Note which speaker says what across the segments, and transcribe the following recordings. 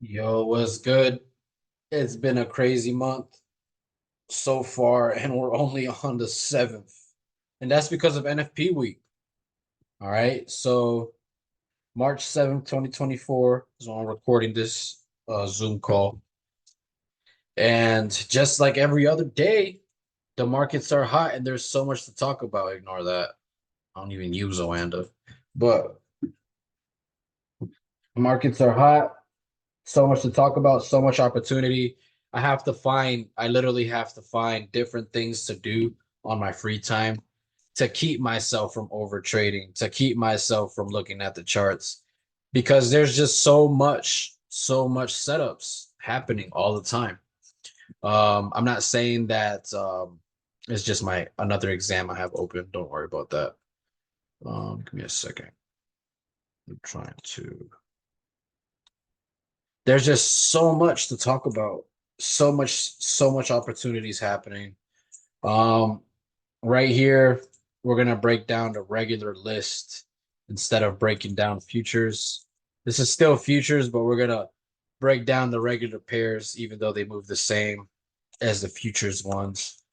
Speaker 1: Yo, what's good? It's been a crazy month so far, and we're only on the 7th. And that's because of NFP week. All right. So March 7th, 2024 is when I'm recording this Zoom call. And just like every other day, the markets are hot and there's so much to talk about. Ignore that. I don't even use Oanda. But markets are hot. So much to talk about, so much opportunity. I literally have to find different things to do on my free time to keep myself from over trading, to keep myself from looking at the charts, because there's just so much setups happening all the time. I'm not saying that it's just my another exam I have open. Don't worry about that. Give me a second. I'm trying to there's just so much to talk about. So much opportunities happening. Um, right here, we're gonna break down the regular list instead of breaking down futures. This is still futures, but we're gonna break down the regular pairs, even though they move the same as the futures ones.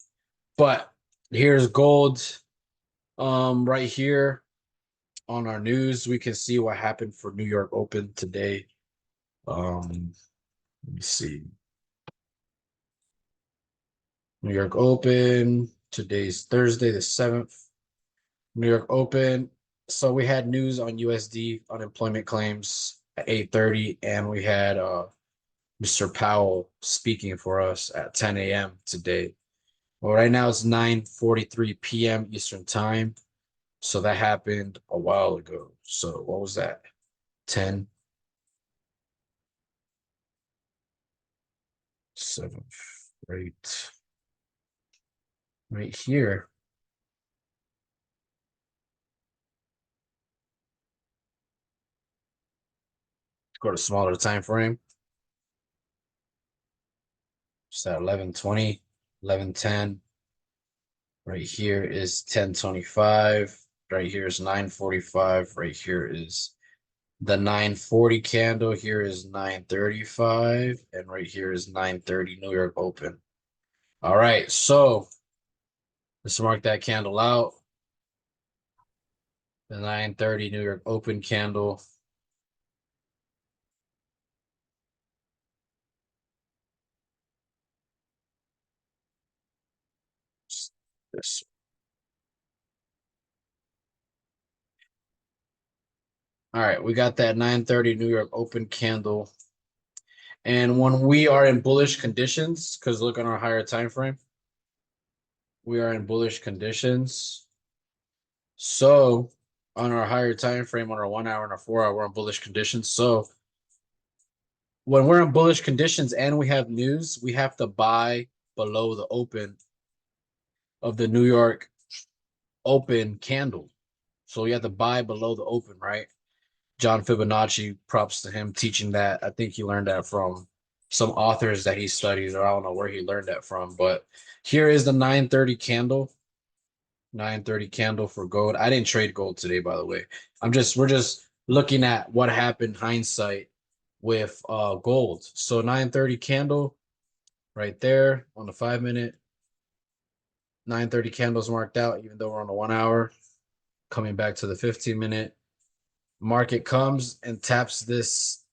Speaker 1: But here's gold. Right here on our news, we can see what happened for New York Open today. Let me see. New York Open. Today's Thursday, the 7th. New York Open. So we had news on USD unemployment claims at 8:30, and we had Mr. Powell speaking for us at 10 a.m. today. Well, right now it's 9:43 p.m. Eastern time. So that happened a while ago. So what was that? 10, 7, right here. Go to smaller time frame. It's at 11:20, 11:10. Right here is 10:25. Right here is 9:45. Right here is the 9:40 candle. Here is 9:35. And right here is 9:30 New York Open. All right, so let's mark that candle out. The 9:30 New York Open candle. This. All right, we got that 9:30 New York Open candle. And when we are in bullish conditions, because look on our higher time frame, we are in bullish conditions. So on our higher time frame, on our 1 hour and our 4 hour, we're in bullish conditions. So when we're in bullish conditions and we have news, we have to buy below the open of the New York Open candle. So you have to buy below the open, right? John Fibonacci, props to him teaching that. I think he learned that from some authors that he studies, or I don't know where he learned that from. But here is the 9:30 candle. 9:30 candle for gold. I didn't trade gold today, by the way. We're just looking at what happened hindsight with gold. So 9:30 candle right there on the 5 minute. 9:30 candles marked out, even though we're on the 1 hour. Coming back to the 15 minute. Market comes and taps this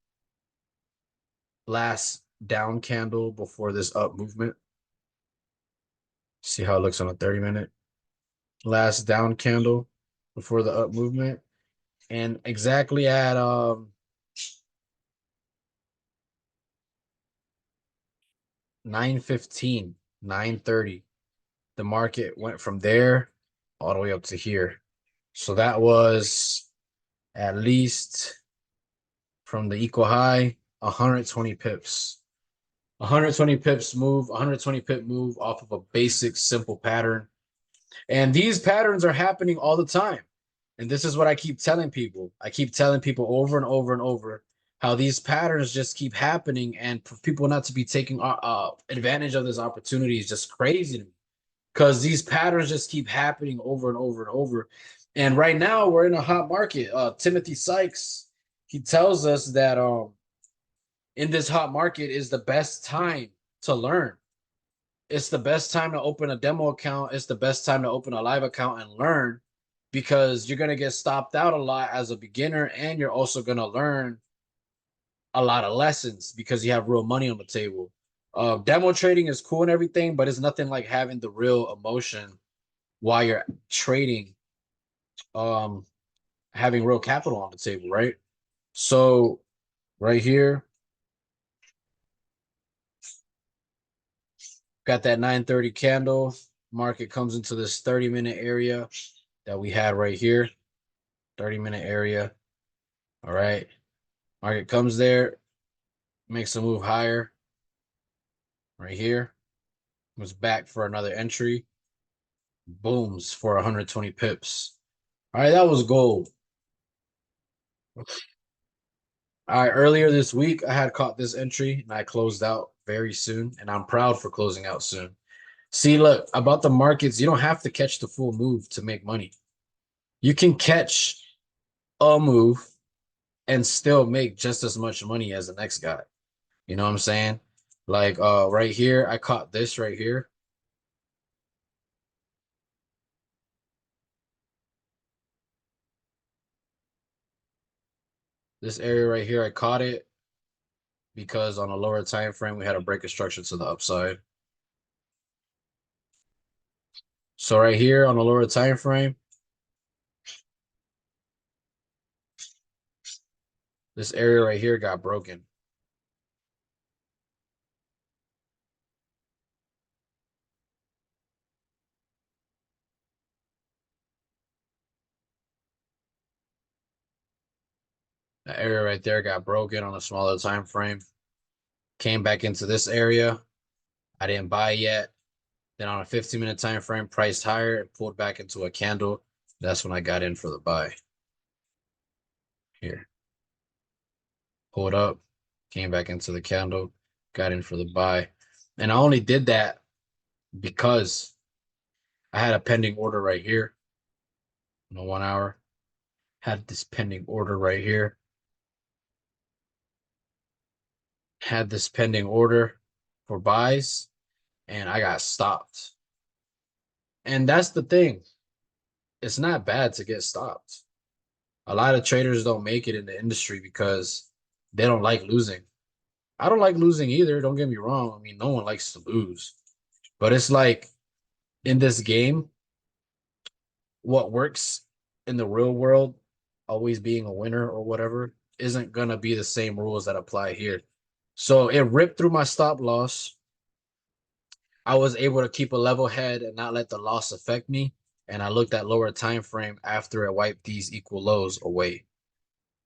Speaker 1: last down candle before this up movement. See how it looks on a 30 minute. Last down candle before the up movement. And exactly at 9:15, 9:30, the market went from there all the way up to here. So that was at least from the equal high, 120 pips. 120 pips move, 120 pip move off of a basic simple pattern. And these patterns are happening all the time. And this is what I keep telling people. I keep telling people over and over and over how these patterns just keep happening, and for people not to be taking advantage of this opportunity is just crazy to me, because these patterns just keep happening over and over and over. And right now we're in a hot market. Timothy Sykes, he tells us that in this hot market is the best time to learn. It's the best time to open a demo account. It's the best time to open a live account and learn because you're going to get stopped out a lot as a beginner and you're also going to learn a lot of lessons because you have real money on the table. Demo trading is cool and everything, but it's nothing like having the real emotion while you're trading, um, having real capital on the table, right? So right here, got that 930 candle. Market comes into this 30-minute area that we had right here. 30-minute area. All right. Market comes there, makes a move higher right here. Was back for another entry. Booms for 120 pips. All right, that was gold. All right, earlier this week, I had caught this entry and I closed out very soon, and I'm proud for closing out soon. See, look, about the markets, you don't have to catch the full move to make money. You can catch a move and still make just as much money as the next guy. You know what I'm saying? Like right here, I caught this right here. This area right here, I caught it because on a lower time frame, we had a break of structure to the upside. So right here on a lower time frame, this area right here got broken. The area right there got broken on a smaller time frame. Came back into this area. I didn't buy yet. Then on a 15-minute time frame, priced higher and pulled back into a candle. That's when I got in for the buy. Here. Pulled up, came back into the candle, got in for the buy. And I only did that because I had a pending order right here in the 1 hour. Had this pending order right here. Had this pending order for buys, and I got stopped. And that's the thing. It's not bad to get stopped. A lot of traders don't make it in the industry because they don't like losing. I don't like losing either. Don't get me wrong. I mean, no one likes to lose. But it's like in this game, what works in the real world, always being a winner or whatever, isn't going to be the same rules that apply here. So it ripped through my stop loss. I was able to keep a level head and not let the loss affect me. And I looked at lower time frame after it wiped these equal lows away.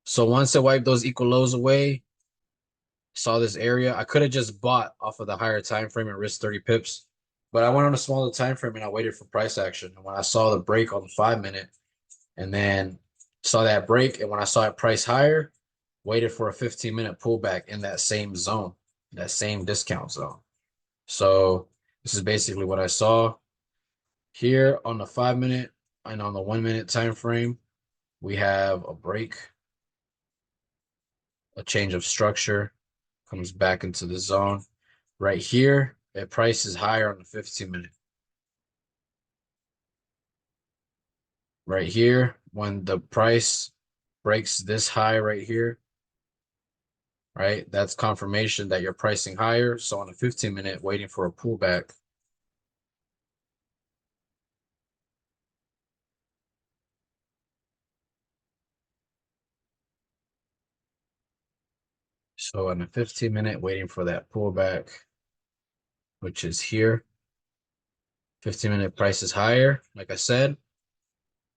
Speaker 1: So once it wiped those equal lows away, saw this area. I could have just bought off of the higher time frame and risked 30 pips, but I went on a smaller time frame and I waited for price action. And when I saw the break on the 5-minute, and then saw that break, and when I saw it price higher, waited for a 15-minute pullback in that same zone, that same discount zone. So this is basically what I saw here on the 5-minute and on the 1-minute time frame. We have a break, a change of structure, comes back into the zone. Right here, it prices higher on the 15-minute. Right here, when the price breaks this high right here, right, that's confirmation that you're pricing higher. So on the 15-minute, waiting for a pullback. So on the 15-minute, waiting for that pullback, which is here. 15-minute price is higher. Like I said,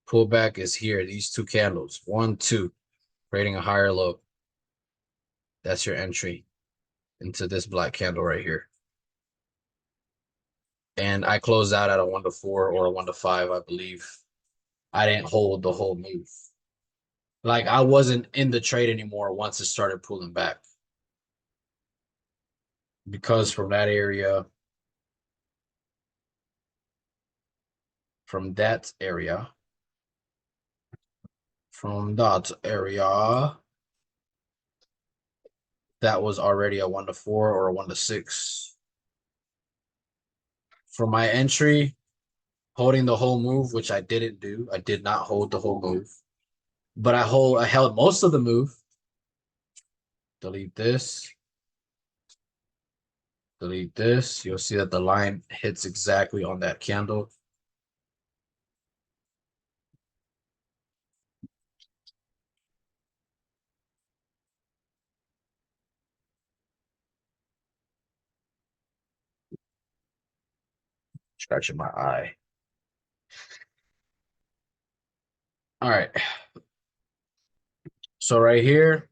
Speaker 1: pullback is here. These two candles, 1, 2, creating a higher low. That's your entry into this black candle right here. And I closed out at a 1 to 4 or a 1 to 5, I believe. I didn't hold the whole move. Like I wasn't in the trade anymore once it started pulling back. Because from that area, from that area, that was already a 1 to 4 or a 1 to 6. For my entry, holding the whole move, which I didn't do. I did not hold the whole move, but I held most of the move. Delete this. Delete this. You'll see that the line hits exactly on that candle. Scratching my eye. All right. So right here,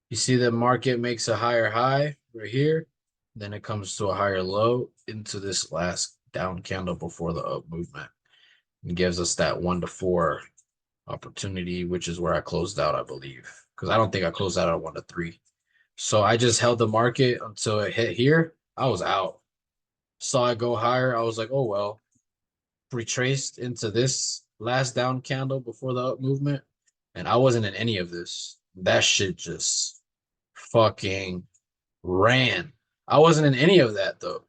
Speaker 1: you see the market makes a higher high right here. Then it comes to a higher low into this last down candle before the up movement. And gives us that 1 to 4 opportunity, which is where I closed out, I believe. Because I don't think I closed out at 1 to 3. So I just held the market until it hit here. I was out. Saw it go higher. I was like, oh, well. Retraced into this last down candle before the up movement. And I wasn't in any of this. That shit just fucking ran. I wasn't in any of that, though.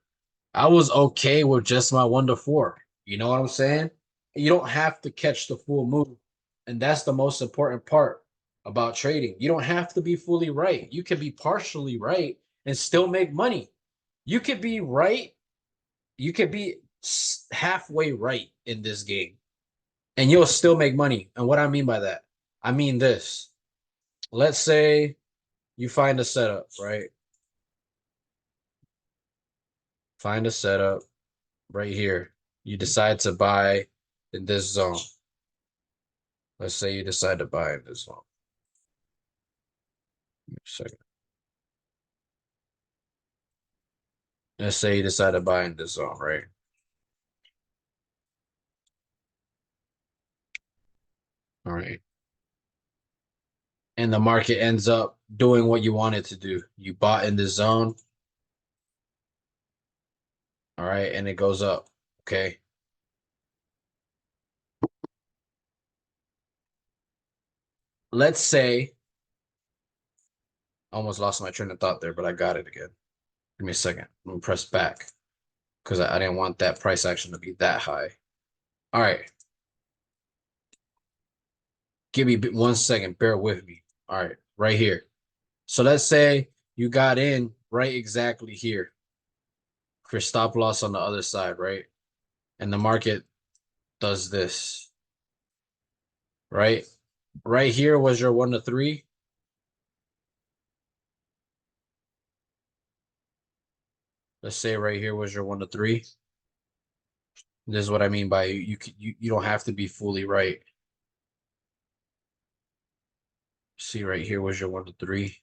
Speaker 1: I was okay with just my 1 to 4. You know what I'm saying? You don't have to catch the full move. And that's the most important part about trading. You don't have to be fully right. You can be partially right and still make money. You could be right. You could be halfway right in this game and you'll still make money. And what I mean by that, I mean this. Let's say you find a setup, right? Find a setup right here. You decide to buy in this zone. Let's say you decide to buy in this zone. Second. Let's say you decide to buy in this zone, right? All right. And the market ends up doing what you want it to do. You bought in this zone. All right. And it goes up. Okay. Let's say, I almost lost my train of thought there, but I got it again. Give me a second. I'm gonna press back because I didn't want that price action to be that high. All right. Give me 1 second. Bear with me. All right. Right here. So let's say you got in right exactly here. For stop loss on the other side, right? And the market does this, right? Right here was your 1 to 3. Let's say right here was your 1 to 3. This is what I mean by you don't have to be fully right. See, right here was your 1 to 3.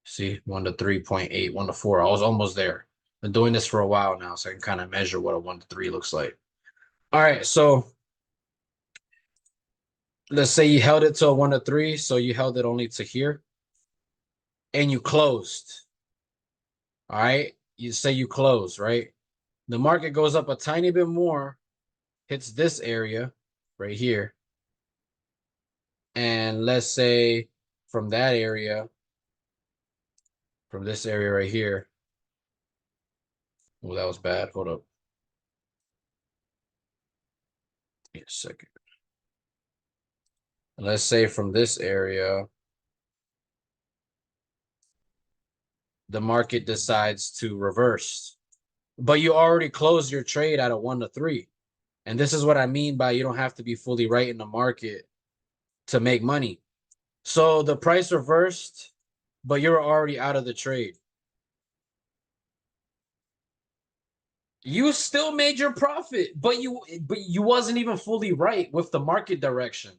Speaker 1: See, 1 to 3.8, 1 to 4. I was almost there. Been doing this for a while now, so I can kind of measure what a 1 to 3 looks like. All right, so let's say you held it to a 1 to 3, so you held it only to here, and you closed. All right, you say you close, right? The market goes up a tiny bit more, hits this area right here, and let's say from that area, from this area right here. Oh, that was bad. Hold up. Give me a second. And let's say from this area, the market decides to reverse, but you already closed your trade at a 1 to 3. And this is what I mean by you don't have to be fully right in the market to make money. So the price reversed, but you're already out of the trade. You still made your profit, but you wasn't even fully right with the market direction.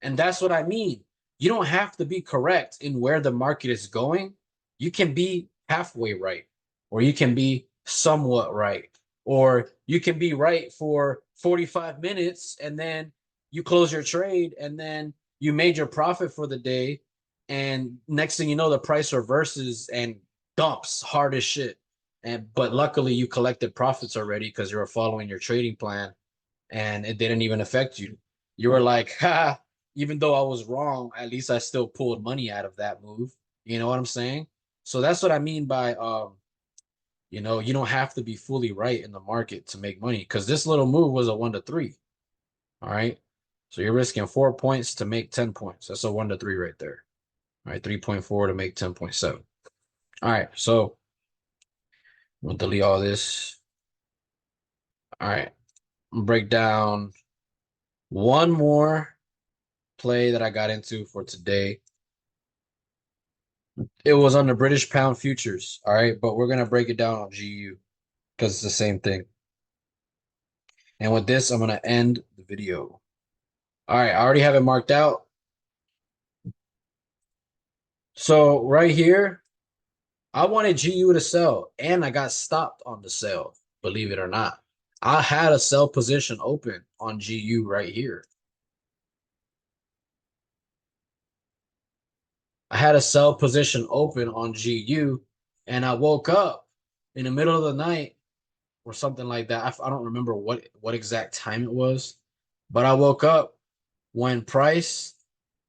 Speaker 1: And that's what I mean. You don't have to be correct in where the market is going. You can be halfway right, or you can be somewhat right, or you can be right for 45 minutes and then you close your trade and then you made your profit for the day. And next thing you know, the price reverses and dumps hard as shit. But luckily you collected profits already because you were following your trading plan and it didn't even affect you. You were like, ha, even though I was wrong, at least I still pulled money out of that move. You know what I'm saying? So that's what I mean by you don't have to be fully right in the market to make money because this little move was a 1 to 3. All right. So you're risking 4 points to make 10 points. That's a 1 to 3 right there. All right, 3.4 to make 10.7. All right, so we'll delete all this. All right, break down one more play that I got into for today. It was on the British pound futures. All right, but we're gonna break it down on GU because it's the same thing. And with this, I'm gonna end the video. All right, I already have it marked out. So right here, I wanted GU to sell, and I got stopped on the sell, believe it or not. I had a sell position open on GU right here. I had a sell position open on GU, and I woke up in the middle of the night or something like that. I don't remember what exact time it was, but I woke up when price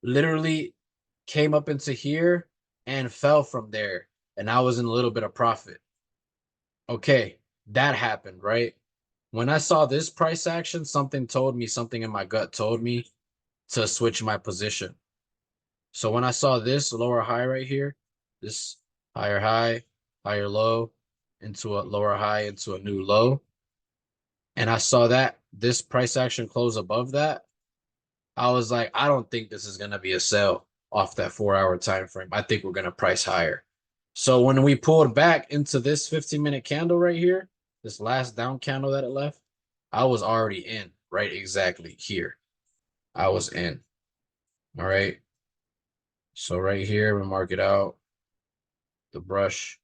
Speaker 1: literally came up into here and fell from there, and I was in a little bit of profit. Okay, that happened, right? When I saw this price action, something in my gut told me to switch my position. So when I saw this lower high right here, this higher high, higher low, into a lower high, into a new low, and I saw that this price action close above that, I was like, I don't think this is gonna be a sell off that 4 hour time frame. I think we're gonna price higher. So when we pulled back into this 15-minute candle right here, this last down candle that it left, I was already in right exactly here. I was in. All right. So right here, we mark it out. The brush,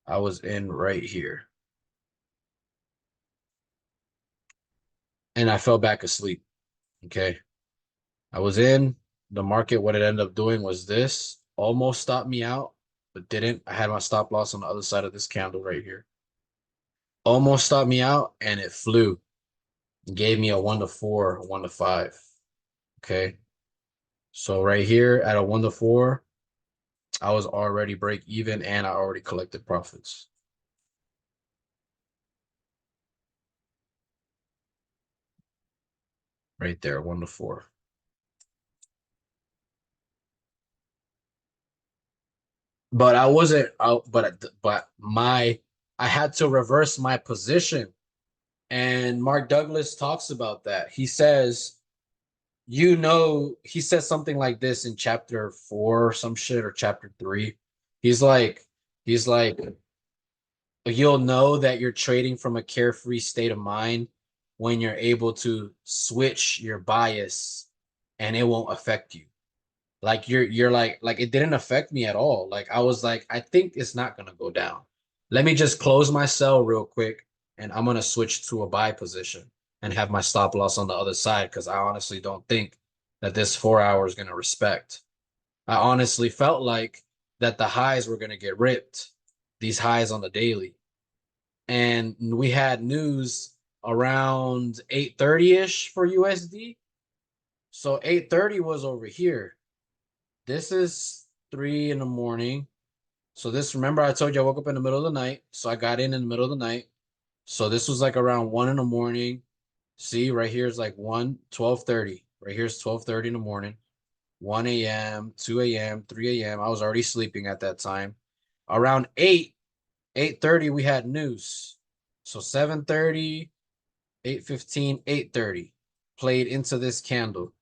Speaker 1: I was in right here. And I fell back asleep. Okay. I was in the market. What it ended up doing was this almost stopped me out, but didn't. I had my stop loss on the other side of this candle right here. Almost stopped me out and it flew. Gave me a 1 to 4, 1 to 5. Okay. So right here at a 1 to 4, I was already break even and I already collected profits. Right there, 1 to 4. But I wasn't out, but I had to reverse my position. And Mark Douglas talks about that. He says, he says something like this in chapter 4 or some shit, or chapter 3. He's like, he's like, you'll know that you're trading from a carefree state of mind when you're able to switch your bias and it won't affect you. Like you're like it didn't affect me at all. Like I was like, I think it's not gonna go down. Let me just close my sell real quick and I'm gonna switch to a buy position and have my stop loss on the other side because I honestly don't think that this 4 hour is gonna respect. I honestly felt like that the highs were gonna get ripped, these highs on the daily. And we had news around 8:30-ish for USD. So 8:30 was over here. This is 3 in the morning. So this, remember I told you I woke up in the middle of the night. So I got in the middle of the night. So this was like around 1 in the morning. See, right here is like 12:30. Right here is 12:30 in the morning. 1 a.m., 2 a.m., 3 a.m. I was already sleeping at that time. Around 8:30, we had news. So 7:30, 8:15, 8:30 played into this candle.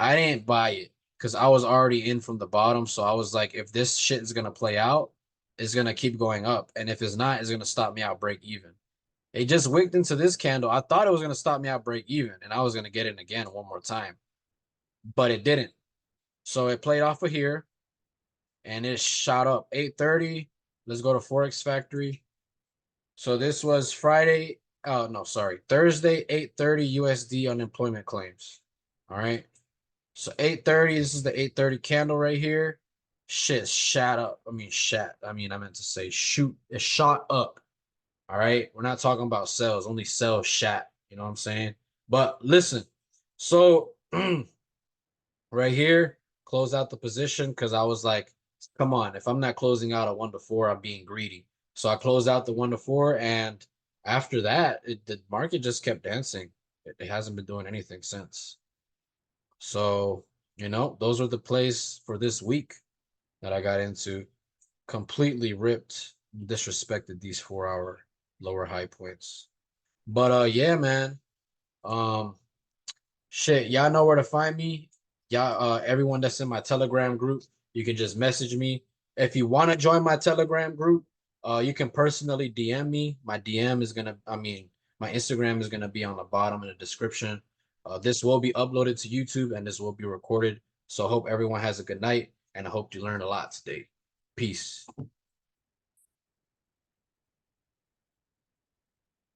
Speaker 1: I didn't buy it because I was already in from the bottom. So I was like, if this shit is gonna play out, it's gonna keep going up. And if it's not, it's gonna stop me out break even. It just wicked into this candle. I thought it was gonna stop me out break even and I was gonna get in again one more time, but it didn't. So it played off of here and it shot up 8:30. Let's go to Forex Factory. So this was Friday. Oh no, sorry, Thursday, 8:30 USD unemployment claims. All right. So 8:30, this is the 8:30 candle right here. Shit shot up. I meant to say shoot. It shot up. All right. We're not talking about sales, only sales shot. You know what I'm saying? But listen, so right here, close out the position because I was like, Come on, if I'm not closing out a 1 to 4, I'm being greedy. So I closed out the 1 to 4, and after that, the market just kept dancing. It hasn't been doing anything since. So, those are the plays for this week that I got into. Completely ripped, disrespected these 4 hour lower high points. But yeah, man. Um, Shit, y'all know where to find me. Y'all, everyone that's in my Telegram group, you can just message me. If you want to join my Telegram group, you can personally DM me. My DM is gonna, I mean, my Instagram is gonna be on the bottom in the description. This will be uploaded to YouTube and this will be recorded. So I hope everyone has a good night and I hope you learned a lot today. Peace.